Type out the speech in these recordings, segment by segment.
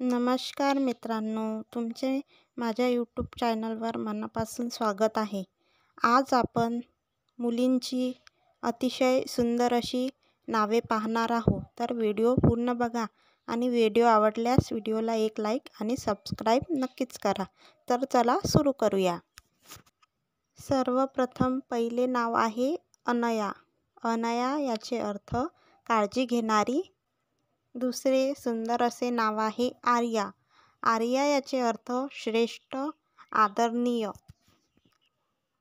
नमस्कार मित्रांनो, तुमचे माझ्या यूट्यूब चॅनलवर मनापासून स्वागत आहे. आज आपण मुलींची अतिशय सुंदर अशी नावे पाहणार आहोत. तर व्हिडिओ पूर्ण बघा आणि व्हिडिओ आवडल्यास व्हिडिओला एक लाईक आणि सबस्क्राईब नक्कीच करा. तर चला सुरू करूया. सर्वप्रथम पहिले नाव आहे अनया. अनया याचे अर्थ काळजी घेणारी. दुसरे सुंदर असे नाव आहे आर्या. आर्या याचे अर्थ श्रेष्ठ, आदरणीय.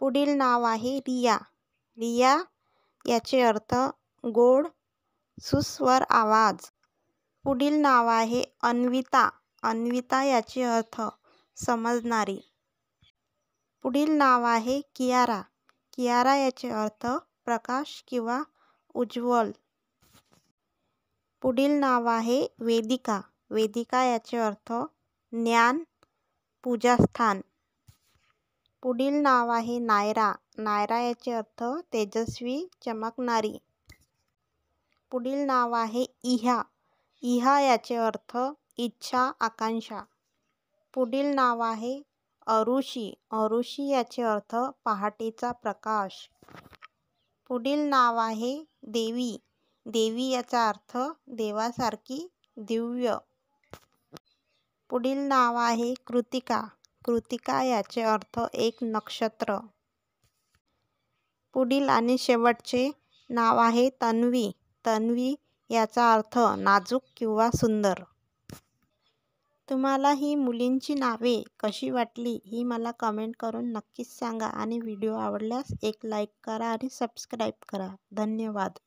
पुढील नाव आहे रिया. रिया याचे अर्थ गोड, सुस्वर आवाज. पुढील नाव आहे अन्विता. अन्विता याचे अर्थ समजणारी. पुढील नाव आहे कियारा. कियारा याचे अर्थ प्रकाश किंवा उज्ज्वल. पुढील नाव आहे वेदिका. वेदिका याचे अर्थ ज्ञान, पूजास्थान. पुढील नाव आहे नायरा. नायरा याचे अर्थ तेजस्वी, चमकणारी. पुढील नाव आहे इहा. इहा याचे अर्थ इच्छा, आकांक्षा. पुढील नाव आहे अरुषी. अरुषी याचे अर्थ पहाटेचा प्रकाश. पुढील नाव आहे देवी. देवी याचा अर्थ देवासारखी, दिव्य. पुढील नाव आहे कृतिका. कृतिका याचे अर्थ एक नक्षत्र. पुढील आणि शेवटचे नाव आहे तन्वी. तन्वी याचा अर्थ नाजूक किंवा सुंदर. तुम्हाला ही मुलींची नावे कशी वाटली ही मला कमेंट करून नक्कीच सांगा आणि व्हिडिओ आवडल्यास एक लाईक करा आणि सबस्क्राईब करा. धन्यवाद.